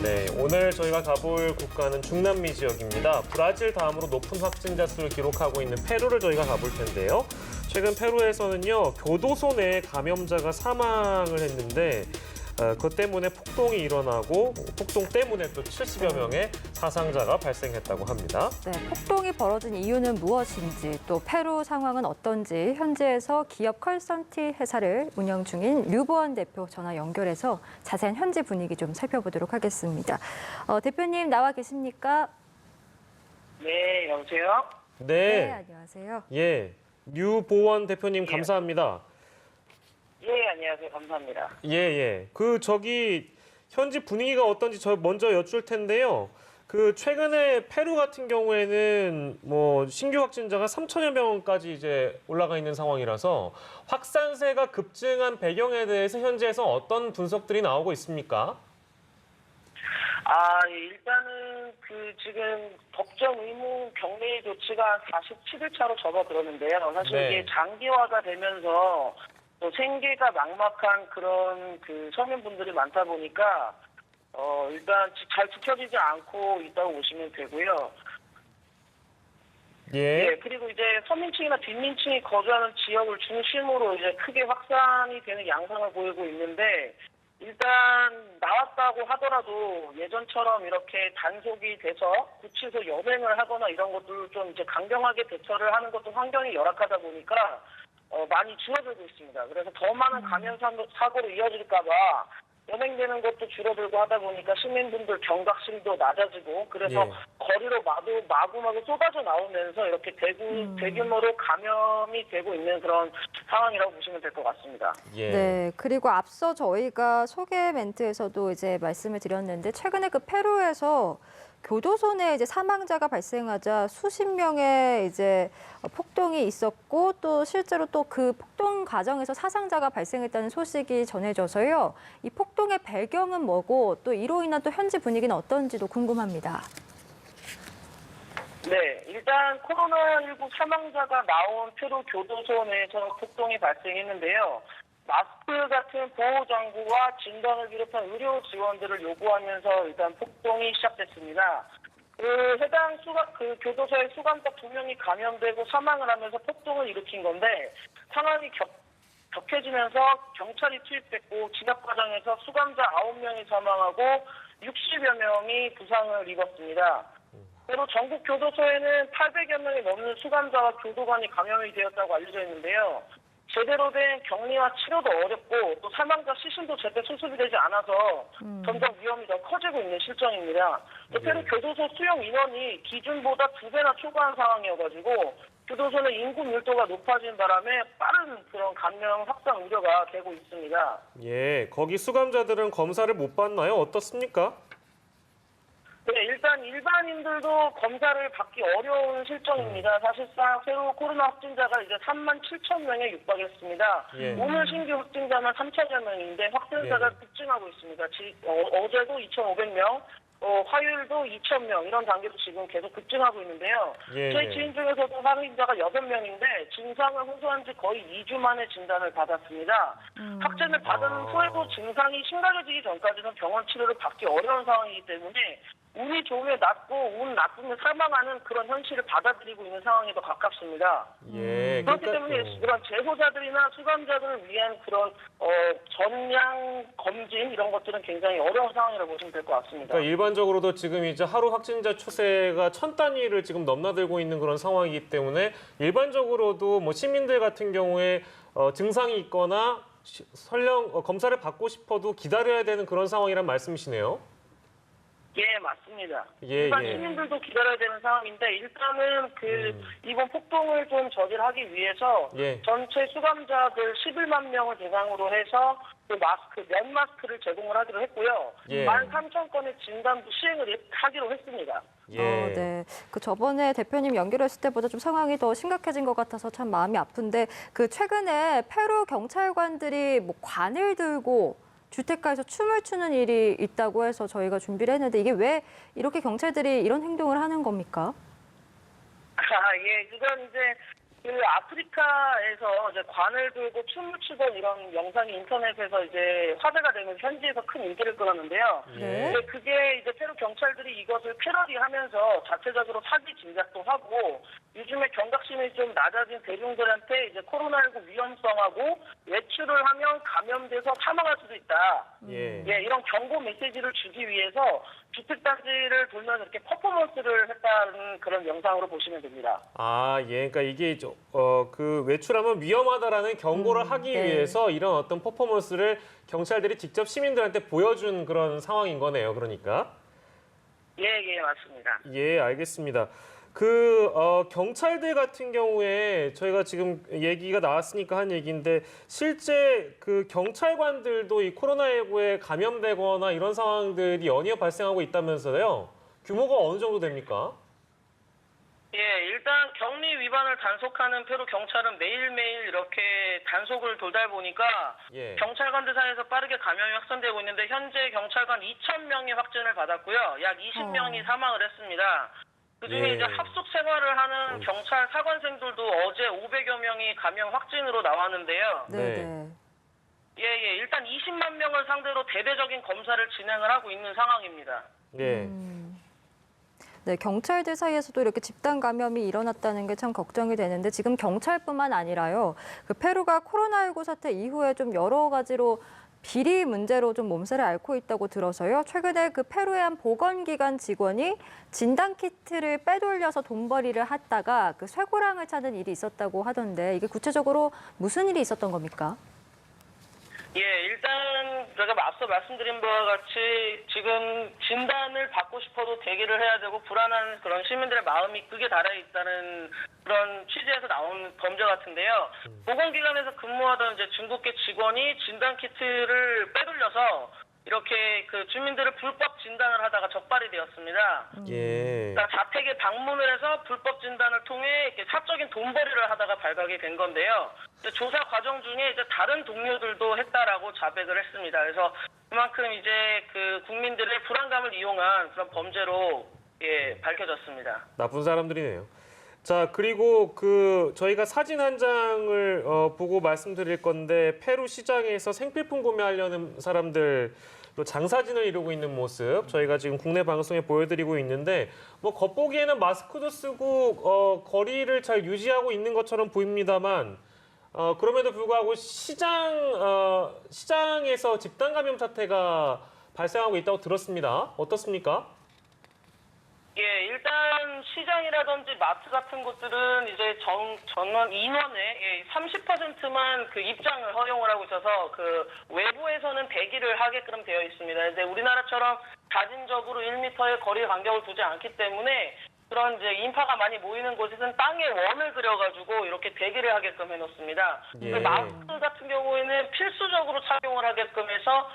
네, 오늘 저희가 가볼 국가는 중남미 지역입니다. 브라질 다음으로 높은 확진자 수를 기록하고 있는 페루를 저희가 가볼 텐데요. 최근 페루에서는요, 교도소 내 감염자가 사망을 했는데 그것 때문에 폭동이 일어나고 폭동 때문에 또 70여 명의 사상자가 발생했다고 합니다. 네, 폭동이 벌어진 이유는 무엇인지 또 페루 상황은 어떤지 현지에서 기업 컨설팅 회사를 운영 중인 류보원 대표 전화 연결해서 자세한 현지 분위기 좀 살펴보도록 하겠습니다. 대표님 나와 계십니까? 네, 여보세요? 네, 안녕하세요. 예, 류보원 대표님 예. 감사합니다. 예, 안녕하세요. 감사합니다. 예. 현지 분위기가 어떤지 저 먼저 여쭐 텐데요. 최근에 페루 같은 경우에는 신규 확진자가 3천여 명까지 이제 올라가 있는 상황이라서 확산세가 급증한 배경에 대해서 현지에서 어떤 분석들이 나오고 있습니까? 일단은 지금 법정 의무 격리 조치가 47일 차로 접어들었는데요. 사실 네. 이게 장기화가 되면서 또 생계가 막막한 그런 서민분들이 많다 보니까 일단 잘 지켜지지 않고 있다고 보시면 되고요. 예. 네, 그리고 이제 서민층이나 빈민층이 거주하는 지역을 중심으로 이제 크게 확산이 되는 양상을 보이고 있는데 일단 나왔다고 하더라도 예전처럼 이렇게 단속이 돼서 구치소 연행을 하거나 이런 것들을 좀 이제 강경하게 대처를 하는 것도 환경이 열악하다 보니까 많이 줄어들고 있습니다. 그래서 더 많은 감염 사고로 이어질까 봐 연행되는 것도 줄어들고 하다 보니까 시민분들 경각심도 낮아지고 그래서 예. 거리로 마구마구 쏟아져 나오면서 이렇게 대규모로 감염이 되고 있는 그런 상황이라고 보시면 될 것 같습니다. 예. 네, 그리고 앞서 저희가 소개 멘트에서도 이제 말씀을 드렸는데 최근에 페루에서 교도소 내 이제 사망자가 발생하자 수십 명의 이제 폭동이 있었고 또 실제로 또 그 폭동 과정에서 사상자가 발생했다는 소식이 전해져서요. 이 폭동의 배경은 뭐고 또 이로 인한 또 현지 분위기는 어떤지도 궁금합니다. 네, 일단 코로나19 사망자가 나온 페루 교도소 내에서 폭동이 발생했는데요. 마스크 같은 보호 장구와 진단을 비롯한 의료 지원들을 요구하면서 일단 폭동이 시작됐습니다. 해당 교도소의 수감자 2명이 감염되고 사망을 하면서 폭동을 일으킨 건데 상황이 격해지면서 경찰이 투입됐고 진압 과정에서 수감자 9명이 사망하고 60여 명이 부상을 입었습니다. 그리고 전국 교도소에는 800여 명이 넘는 수감자와 교도관이 감염이 되었다고 알려져 있는데요. 제대로 된 격리와 치료도 어렵고 또 사망자 시신도 제때 수습이 되지 않아서 점점 위험이 더 커지고 있는 실정입니다. 페루 교도소 수용 인원이 기준보다 2배나 초과한 상황이어가지고 교도소는 인구 밀도가 높아진 바람에 빠른 그런 감염 확산 우려가 되고 있습니다. 예, 거기 수감자들은 검사를 못 받나요? 어떻습니까? 네, 일단 일반인들도 검사를 받기 어려운 실정입니다. 사실상 새로 코로나 확진자가 이제 3만 7천 명에 육박했습니다. 예. 오늘 신규 확진자만 3천여 명인데 확진자가 예. 급증하고 있습니다. 어제도 2,500명, 화요일도 2,000명 이런 단계로 지금 계속 급증하고 있는데요. 예, 저희 예. 지인 중에서도 확진자가 6명인데 증상을 호소한 지 거의 2주 만에 진단을 받았습니다. 확진을 받은 후에도 증상이 심각해지기 전까지는 병원 치료를 받기 어려운 상황이기 때문에 운이 좋으면 낫고 운 나쁘면 사망하는 그런 현실을 받아들이고 있는 상황에 더 가깝습니다. 예. 그렇기 때문에 그런 재소자들이나 수감자들을 위한 그런 전량 검진 이런 것들은 굉장히 어려운 상황이라고 보시면 될 것 같습니다. 그러니까 일반적으로도 지금 이제 하루 확진자 추세가 1,000단위를 지금 넘나들고 있는 그런 상황이기 때문에 일반적으로도 시민들 같은 경우에 증상이 있거나 설령 검사를 받고 싶어도 기다려야 되는 그런 상황이란 말씀이시네요. 예, 맞습니다. 예, 일반 예. 시민들도 기다려야 되는 상황인데 일단은 이번 폭동을 좀 저질하기 위해서 예. 전체 수감자들 11만 명을 대상으로 해서 면 마스크를 제공을 하기로 했고요. 예. 13,000건의 진단도 시행을 하기로 했습니다. 예. 네. 저번에 대표님 연결했을 때보다 좀 상황이 더 심각해진 것 같아서 참 마음이 아픈데 최근에 페루 경찰관들이 관을 들고 주택가에서 춤을 추는 일이 있다고 해서 저희가 준비를 했는데 이게 왜 이렇게 경찰들이 이런 행동을 하는 겁니까? 예, 이건 이제 그 아프리카에서 이제 관을 들고 춤을 추던 이런 영상이 인터넷에서 이제 화제가 되면서 현지에서 큰 인기를 끌었는데요. 네. 근데 그게 이제 페루 경찰들이 이것을 패러디하면서 자체적으로 사기 진작도 하고 요즘에 경각심이 좀 낮아진 대중들한테 이제 코로나19 위험성하고 외출을 하면 감염돼서 사망할 수도 있다. 예. 예, 이런 경고 메시지를 주기 위해서 주택단지를 돌면서 이렇게 퍼포먼스를 했다는 그런 영상으로 보시면 됩니다. 아, 예. 그러니까 이게 그 외출하면 위험하다라는 경고를 하기 네. 위해서 이런 어떤 퍼포먼스를 경찰들이 직접 시민들한테 보여준 그런 상황인 거네요. 그러니까. 예, 맞습니다. 예, 알겠습니다. 경찰들 같은 경우에 저희가 지금 얘기가 나왔으니까 한 얘기인데 실제 그 경찰관들도 이 코로나19에 감염되거나 이런 상황들이 연이어 발생하고 있다면서요. 규모가 어느 정도 됩니까? 예, 일단 격리 위반을 단속하는 페루 경찰은 매일매일 이렇게 단속을 돌다 보니까 예. 경찰관들 사이에서 빠르게 감염이 확산되고 있는데 현재 경찰관 2,000명이 확진을 받았고요. 약 20명이 사망을 했습니다. 그중에 예. 이제 합숙 생활을 하는 경찰 사관생들도 어제 500여 명이 감염 확진으로 나왔는데요. 네. 네. 네. 예, 일단 20만 명을 상대로 대대적인 검사를 진행을 하고 있는 상황입니다. 예. 네, 경찰들 사이에서도 이렇게 집단 감염이 일어났다는 게 참 걱정이 되는데 지금 경찰뿐만 아니라요. 그 페루가 코로나19 사태 이후에 좀 여러 가지로 비리 문제로 좀 몸살을 앓고 있다고 들어서요. 최근에 그 페루의 한 보건기관 직원이 진단 키트를 빼돌려서 돈벌이를 했다가 그 쇠고랑을 찾은 일이 있었다고 하던데 이게 구체적으로 무슨 일이 있었던 겁니까? 예, 일단 제가 앞서 말씀드린 바와 같이 지금 진단을 받고 싶어도 대기를 해야 되고 불안한 그런 시민들의 마음이 크게 달아 있다는 그런 취지에서 나온 범죄 같은데요. 보건기관에서 근무하던 이제 중국계 직원이 진단 키트를 빼돌려서 이렇게 그 주민들을 불법 진단을 하다가 적발이 되었습니다. 예. 그러니까 자택에 방문을 해서 불법 진단을 통해 이렇게 사적인 돈벌이를 하다가 발각이 된 건데요. 조사 과정 중에 이제 다른 동료들도 했다라고 자백을 했습니다. 그래서 그만큼 이제 그 국민들의 불안감을 이용한 그런 범죄로 밝혀졌습니다. 나쁜 사람들이네요. 자, 그리고 저희가 사진 한 장을 보고 말씀드릴 건데 페루 시장에서 생필품 구매하려는 사람들 또 장사진을 이루고 있는 모습 저희가 지금 국내 방송에 보여드리고 있는데 뭐 겉보기에는 마스크도 쓰고 거리를 잘 유지하고 있는 것처럼 보입니다만 그럼에도 불구하고 시장에서 집단 감염 사태가 발생하고 있다고 들었습니다. 어떻습니까? 예, 일단 시장이라든지 마트 같은 곳들은 이제 전원 인원의 30%만 그 입장을 허용을 하고 있어서 그 외부에서는 대기를 하게끔 되어 있습니다. 이제 우리나라처럼 자진적으로 1m의 거리 간격을 두지 않기 때문에 그런 이제 인파가 많이 모이는 곳에서는 땅에 원을 그려가지고 이렇게 대기를 하게끔 해놓습니다. 예. 마스크 같은 경우에는 필수적으로 착용을 하게끔 해서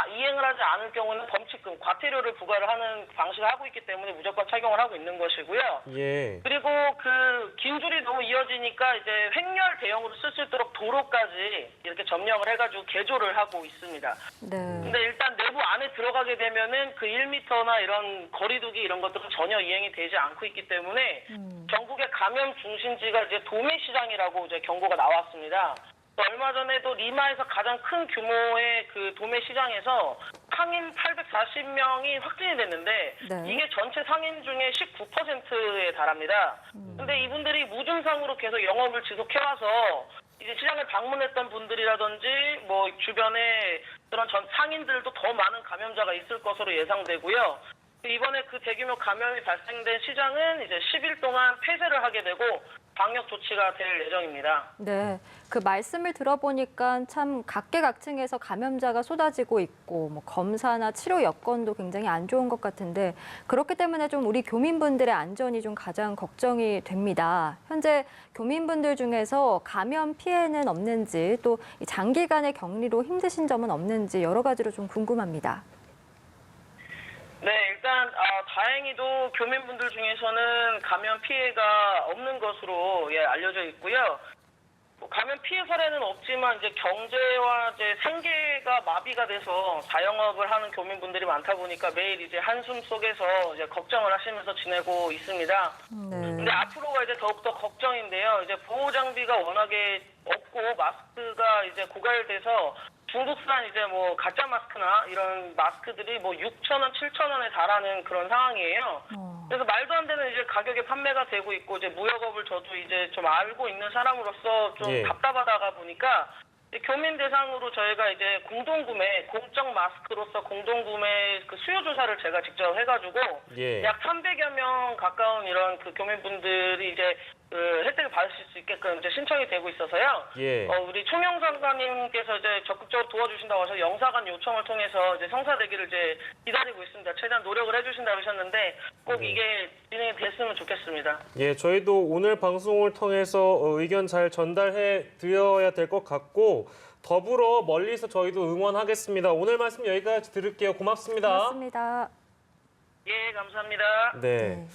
이행을 하지 않을 경우는 범칙금, 과태료를 부과를 하는 방식을 하고 있기 때문에 무조건 착용을 하고 있는 것이고요. 예. 그리고 그 긴 줄이 너무 이어지니까 이제 횡렬 대형으로 쓸 수 있도록 도로까지 이렇게 점령을 해가지고 개조를 하고 있습니다. 네. 근데 일단 내부 안에 들어가게 되면은 그 1m나 이런 거리두기 이런 것들은 전혀 이행이 되지 않고 있기 때문에 전국의 감염 중심지가 이제 도매시장이라고 이제 경고가 나왔습니다. 얼마 전에도 리마에서 가장 큰 규모의 그 도매 시장에서 상인 840명이 확진이 됐는데 네. 이게 전체 상인 중에 19%에 달합니다. 근데 이분들이 무증상으로 계속 영업을 지속해와서 이제 시장을 방문했던 분들이라든지 뭐 주변에 그런 전 상인들도 더 많은 감염자가 있을 것으로 예상되고요. 이번에 그 대규모 감염이 발생된 시장은 이제 10일 동안 폐쇄를 하게 되고 방역 조치가 될 예정입니다. 네, 그 말씀을 들어보니까 참 각계각층에서 감염자가 쏟아지고 있고 뭐 검사나 치료 여건도 굉장히 안 좋은 것 같은데 그렇기 때문에 좀 우리 교민분들의 안전이 좀 가장 걱정이 됩니다. 현재 교민분들 중에서 감염 피해는 없는지 또 장기간의 격리로 힘드신 점은 없는지 여러 가지로 좀 궁금합니다. 네, 일단 다행히도 교민분들 중에서는 감염 피해가 없는 것으로 알려져 있고요. 감염 피해 사례는 없지만 이제 경제와 이제 생계가 마비가 돼서 자영업을 하는 교민분들이 많다 보니까 매일 이제 한숨 속에서 이제 걱정을 하시면서 지내고 있습니다. 네. 근데 앞으로가 이제 더욱더 걱정인데요. 이제 보호 장비가 워낙에 없고 마스크가 이제 고갈돼서 중국산 이제 뭐 가짜 마스크나 이런 마스크들이 뭐 6,000원, 7,000원에 달하는 그런 상황이에요. 그래서 말도 안 되는 이제 가격에 판매가 되고 있고 이제 무역업을 저도 이제 좀 알고 있는 사람으로서 좀 예. 답답하다가 보니까 이제 교민 대상으로 저희가 이제 공동구매, 공적 마스크로서 공동구매 그 수요 조사를 제가 직접 해가지고 예. 약 300여 명 가까운 이런 그 교민분들이 이제 그 혜택을 받으실 수 있게끔 이제 신청이 되고 있어서요. 예. 우리 총영상관님께서 이제 적극적으로 도와주신다고 해서 영사관 요청을 통해서 이제 성사되기를 이제 기다리고 있습니다. 최대한 노력을 해주신다고 하셨는데 꼭 이게 진행이 됐으면 좋겠습니다. 예, 저희도 오늘 방송을 통해서 의견 잘 전달해 드려야 될 것 같고 더불어 멀리서 저희도 응원하겠습니다. 오늘 말씀 여기까지 들을게요. 고맙습니다. 고맙습니다. 예, 감사합니다. 네. 네.